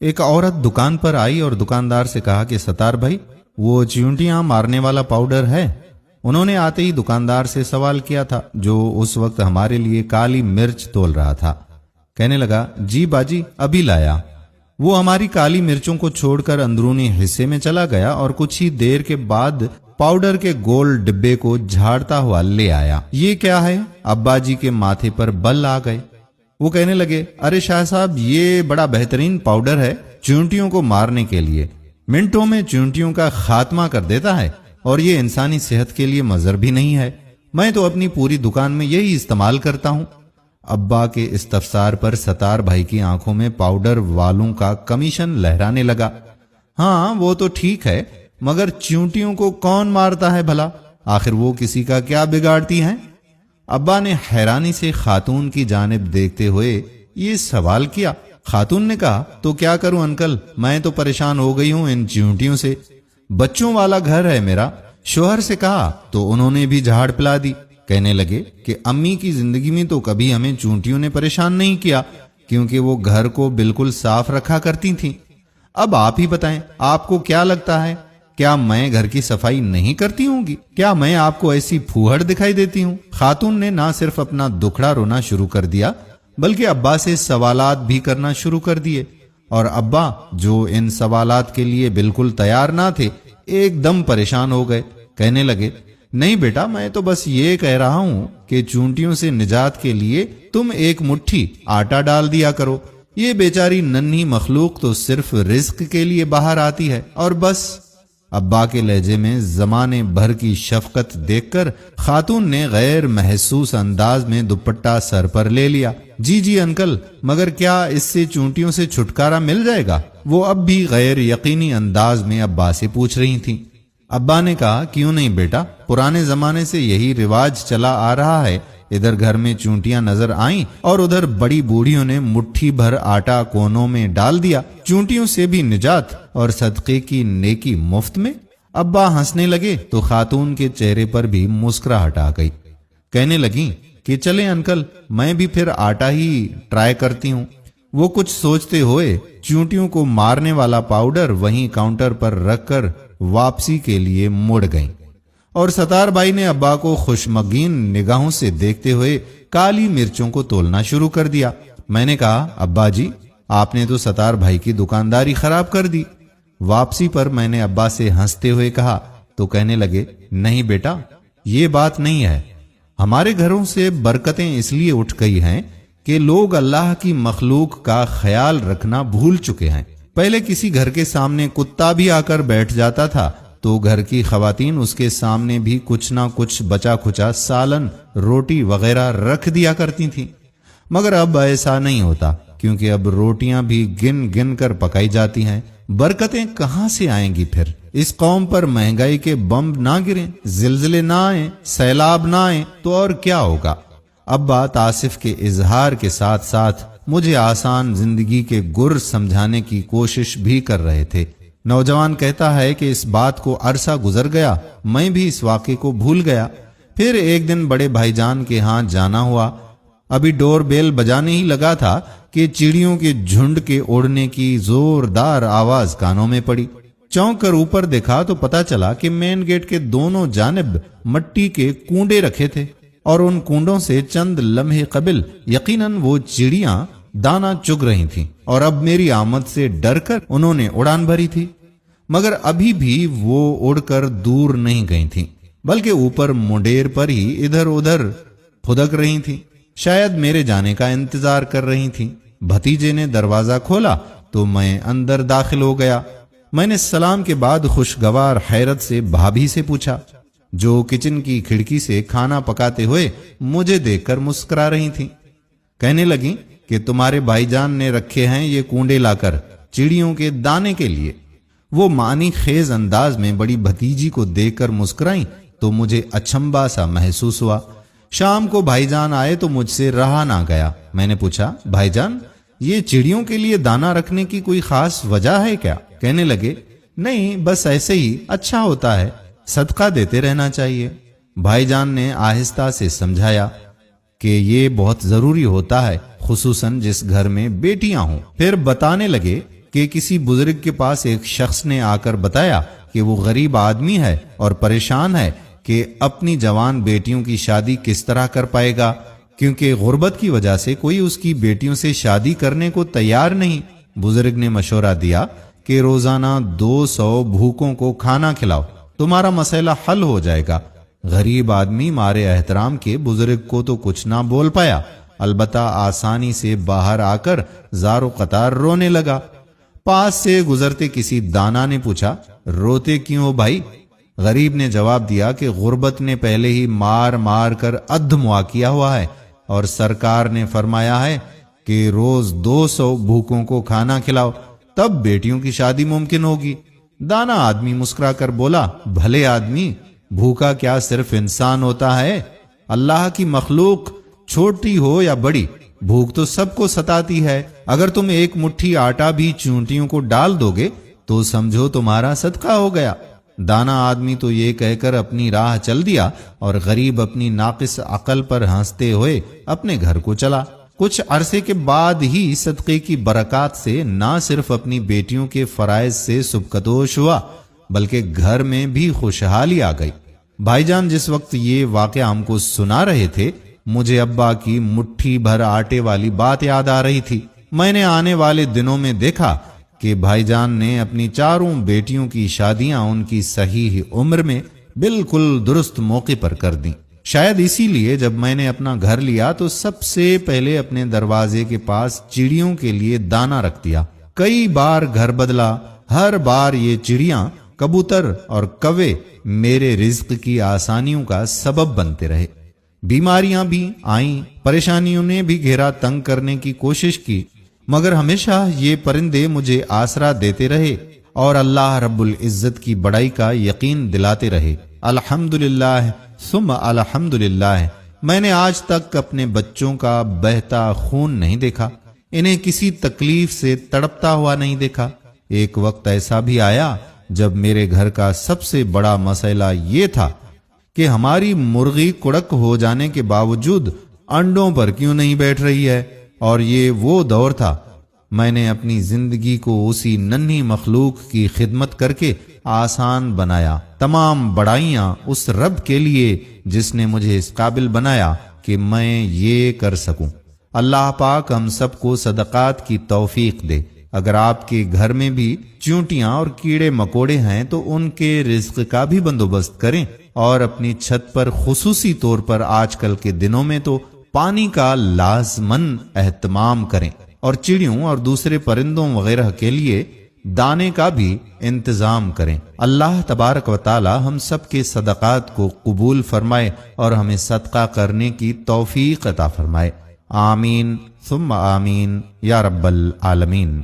ایک عورت دکان پر آئی اور دکاندار سے کہا کہ ستار بھائی وہ چیونٹیاں مارنے والا پاؤڈر ہے؟ انہوں نے آتے ہی دکاندار سے سوال کیا تھا جو اس وقت ہمارے لیے کالی مرچ تول رہا تھا۔ کہنے لگا جی باجی ابھی لایا۔ وہ ہماری کالی مرچوں کو چھوڑ کر اندرونی حصے میں چلا گیا اور کچھ ہی دیر کے بعد پاؤڈر کے گول ڈبے کو جھاڑتا ہوا لے آیا۔ یہ کیا ہے؟ ابا جی کے ماتھے پر بل آ گئے۔ وہ کہنے لگے ارے شاہ صاحب یہ بڑا بہترین پاؤڈر ہے چیونٹیوں کو مارنے کے لیے، منٹوں میں چیونٹیوں کا خاتمہ کر دیتا ہے اور یہ انسانی صحت کے لیے مضر بھی نہیں ہے۔ میں تو اپنی پوری دکان میں یہی استعمال کرتا ہوں۔ ابا کے استفسار پر ستار بھائی کی آنکھوں میں پاؤڈر والوں کا کمیشن لہرانے لگا۔ ہاں وہ تو ٹھیک ہے، مگر چیونٹیوں کو کون مارتا ہے بھلا؟ آخر وہ کسی کا کیا بگاڑتی ہیں؟ ابا نے حیرانی سے خاتون کی جانب دیکھتے ہوئے یہ سوال کیا۔ خاتون نے کہا تو کیا کروں انکل، میں تو پریشان ہو گئی ہوں ان چیونٹیوں سے، بچوں والا گھر ہے میرا۔ شوہر سے کہا تو انہوں نے بھی جھاڑ پلا دی۔ کہنے لگے کہ امی کی زندگی میں تو کبھی ہمیں چیونٹیوں نے پریشان نہیں کیا کیونکہ وہ گھر کو بالکل صاف رکھا کرتی تھیں۔ اب آپ ہی بتائیں آپ کو کیا لگتا ہے، کیا میں گھر کی صفائی نہیں کرتی ہوں گی؟ کیا میں آپ کو ایسی پھوہڑ دکھائی دیتی ہوں؟ خاتون نے نہ صرف اپنا دکھڑا رونا شروع کر دیا بلکہ ابا سے سوالات بھی کرنا شروع کر دیے، اور ابا جو ان سوالات کے لیے بالکل تیار نہ تھے ایک دم پریشان ہو گئے۔ کہنے لگے نہیں بیٹا، میں تو بس یہ کہہ رہا ہوں کہ چیونٹیوں سے نجات کے لیے تم ایک مٹھی آٹا ڈال دیا کرو، یہ بیچاری ننھی مخلوق تو صرف رزق کے لیے باہر آتی ہے اور بس۔ ابا کے لہجے میں زمانے بھر کی شفقت دیکھ کر خاتون نے غیر محسوس انداز میں دوپٹہ سر پر لے لیا۔ جی جی انکل، مگر کیا اس سے چیونٹیوں سے چھٹکارا مل جائے گا؟ وہ اب بھی غیر یقینی انداز میں ابا سے پوچھ رہی تھیں۔ ابا نے کہا کیوں نہیں بیٹا، پرانے زمانے سے یہی رواج چلا آ رہا ہے۔ ادھر گھر میں چیونٹیاں نظر آئیں اور ادھر بڑی بوڑھیوں نے مٹھی بھر آٹا کونوں میں ڈال دیا، چیونٹیوں سے بھی نجات اور صدقے کی نیکی مفت میں۔ ابا ہنسنے لگے تو خاتون کے چہرے پر بھی مسکراہٹ آ گئی۔ کہنے لگیں کہ چلیں انکل، میں بھی پھر آٹا ہی ٹرائی کرتی ہوں۔ وہ کچھ سوچتے ہوئے چیونٹیوں کو مارنے والا پاؤڈر وہیں کاؤنٹر پر رکھ کر واپسی کے لیے مڑ گئیں، اور ستار بھائی نے ابا کو خوشمگین نگاہوں سے دیکھتے ہوئے کالی مرچوں کو تولنا شروع کر دیا۔ میں نے کہا ابا جی آپ نے تو ستار بھائی کی دکانداری خراب کر دی۔ واپسی پر میں نے ابا سے ہنستے ہوئے کہا تو کہنے لگے نہیں بیٹا، یہ بات نہیں ہے، ہمارے گھروں سے برکتیں اس لیے اٹھ گئی ہیں کہ لوگ اللہ کی مخلوق کا خیال رکھنا بھول چکے ہیں۔ پہلے کسی گھر کے سامنے کتا بھی آ کر بیٹھ جاتا تھا تو گھر کی خواتین اس کے سامنے بھی کچھ نہ کچھ بچا کھچا سالن، روٹی وغیرہ رکھ دیا کرتی تھیں، مگر اب ایسا نہیں ہوتا کیونکہ اب روٹیاں بھی گن گن کر پکائی جاتی ہیں۔ برکتیں کہاں سے آئیں گی پھر؟ اس قوم پر مہنگائی کے بم نہ گریں، زلزلے نہ آئیں، سیلاب نہ آئیں تو اور کیا ہوگا؟ ابا آصف کے اظہار کے ساتھ ساتھ مجھے آسان زندگی کے گر سمجھانے کی کوشش بھی کر رہے تھے۔ نوجوان کہتا ہے کہ اس بات کو عرصہ گزر گیا، میں بھی اس واقعے کو بھول گیا۔ پھر ایک دن بڑے بھائی جان کے ہاں جانا ہوا، ابھی ڈور بیل بجانے ہی لگا تھا کہ چڑیوں کے جھنڈ کے اڑنے کی زوردار آواز کانوں میں پڑی۔ چونک کر اوپر دیکھا تو پتا چلا کہ مین گیٹ کے دونوں جانب مٹی کے کنڈے رکھے تھے، اور ان کنڈوں سے چند لمحے قبل یقیناً وہ چڑیاں دانا چگ رہی تھیں، اور اب میری آمد سے ڈر کر انہوں نے اڑان بھری تھی، مگر ابھی بھی وہ اڑ کر دور نہیں گئی تھیں بلکہ اوپر منڈیر پر ہی ادھر ادھر پھدک رہی تھیں، شاید میرے جانے کا انتظار کر رہی تھیں۔ بھتیجے نے دروازہ کھولا تو میں اندر داخل ہو گیا۔ میں نے سلام کے بعد خوشگوار حیرت سے بھابھی سے پوچھا، جو کچن کی کھڑکی سے کھانا پکاتے ہوئے مجھے دیکھ کر مسکرا رہی تھیں۔ کہنے لگیں کہ تمہارے بھائی جان نے رکھے ہیں یہ کنڈے لا کر چڑیوں کے دانے کے لیے۔ وہ معنی خیز انداز میں بڑی بھتیجی کو دیکھ کر مسکرائیں تو مجھے اچھمبا سا محسوس ہوا۔ شام کو بھائی جان آئے تو مجھ سے رہا نہ گیا۔ میں نے پوچھا بھائی جان یہ چڑیوں کے لیے دانا رکھنے کی کوئی خاص وجہ ہے کیا؟ کہنے لگے نہیں، بس ایسے ہی اچھا ہوتا ہے، صدقہ دیتے رہنا چاہیے۔ بھائی جان نے آہستہ سے سمجھایا کہ یہ بہت ضروری ہوتا ہے، خصوصاً جس گھر میں بیٹیاں ہوں۔ پھر بتانے لگے کہ کسی بزرگ کے پاس ایک شخص نے آ کر بتایا کہ وہ غریب آدمی ہے اور پریشان ہے کہ اپنی جوان بیٹیوں کی شادی کس طرح کر پائے گا، کیونکہ غربت کی وجہ سے کوئی اس کی بیٹیوں سے شادی کرنے کو تیار نہیں۔ بزرگ نے مشورہ دیا کہ روزانہ 200 بھوکوں کو کھانا کھلاؤ، تمہارا مسئلہ حل ہو جائے گا۔ غریب آدمی مارے احترام کے بزرگ کو تو کچھ نہ بول پایا، البتہ آسانی سے باہر آ کر زار و قطار رونے لگا۔ پاس سے گزرتے کسی دانا نے پوچھا، روتے کیوں ہو بھائی؟ غریب نے جواب دیا کہ غربت نے پہلے ہی مار مار کر ادھموا کیا ہوا ہے، اور سرکار نے فرمایا ہے کہ روز 200 بھوکوں کو کھانا کھلاؤ، تب بیٹیوں کی شادی ممکن ہوگی۔ دانا آدمی مسکرا کر بولا، بھلے آدمی، بھوکا کیا صرف انسان ہوتا ہے؟ اللہ کی مخلوق چھوٹی ہو یا بڑی، بھوک تو سب کو ستاتی ہے۔ اگر تم ایک مٹھی آٹا بھی چیونٹیوں کو ڈال دو گے تو سمجھو تمہارا صدقہ ہو گیا۔ دانا آدمی تو یہ کہہ کر اپنی راہ چل دیا، اور غریب اپنی ناقص عقل پر ہنستے ہوئے اپنے گھر کو چلا۔ کچھ عرصے کے بعد ہی صدقے کی برکات سے نہ صرف اپنی بیٹیوں کے فرائض سے سبکدوش ہوا، بلکہ گھر میں بھی خوشحالی آ گئی۔ بھائی جان، جس وقت یہ واقعہ ہم کو سنا رہے تھے، مجھے ابا کی مٹھی بھر آٹے والی بات یاد آ رہی تھی۔ میں نے آنے والے دنوں میں دیکھا کہ بھائی جان نے اپنی چاروں بیٹیوں کی شادیاں ان کی صحیح عمر میں بالکل درست موقع پر کر دیں۔ شاید اسی لیے جب میں نے اپنا گھر لیا تو سب سے پہلے اپنے دروازے کے پاس چڑیوں کے لیے دانہ رکھ دیا۔ کئی بار گھر بدلا، ہر بار یہ چڑیاں، کبوتر اور کوے میرے رزق کی آسانیوں کا سبب بنتے رہے۔ بیماریاں بھی آئیں، پریشانیوں نے بھی گھیرا تنگ کرنے کی کوشش کی، مگر ہمیشہ یہ پرندے مجھے آسرا دیتے رہے اور اللہ رب العزت کی بڑائی کا یقین دلاتے رہے۔ الحمدللہ ثم الحمدللہ، میں نے آج تک اپنے بچوں کا بہتا خون نہیں دیکھا، انہیں کسی تکلیف سے تڑپتا ہوا نہیں دیکھا۔ ایک وقت ایسا بھی آیا جب میرے گھر کا سب سے بڑا مسئلہ یہ تھا کہ ہماری مرغی کڑک ہو جانے کے باوجود انڈوں پر کیوں نہیں بیٹھ رہی ہے، اور یہ وہ دور تھا میں نے اپنی زندگی کو اسی ننھی مخلوق کی خدمت کر کے آسان بنایا۔ تمام بڑائیاں اس رب کے لیے جس نے مجھے اس قابل بنایا کہ میں یہ کر سکوں۔ اللہ پاک ہم سب کو صدقات کی توفیق دے۔ اگر آپ کے گھر میں بھی چیونٹیاں اور کیڑے مکوڑے ہیں تو ان کے رزق کا بھی بندوبست کریں، اور اپنی چھت پر خصوصی طور پر آج کل کے دنوں میں تو پانی کا لازماً اہتمام کریں، اور چڑیوں اور دوسرے پرندوں وغیرہ کے لیے دانے کا بھی انتظام کریں۔ اللہ تبارک و تعالی ہم سب کے صدقات کو قبول فرمائے اور ہمیں صدقہ کرنے کی توفیق عطا فرمائے۔ آمین ثم آمین یا رب العالمین۔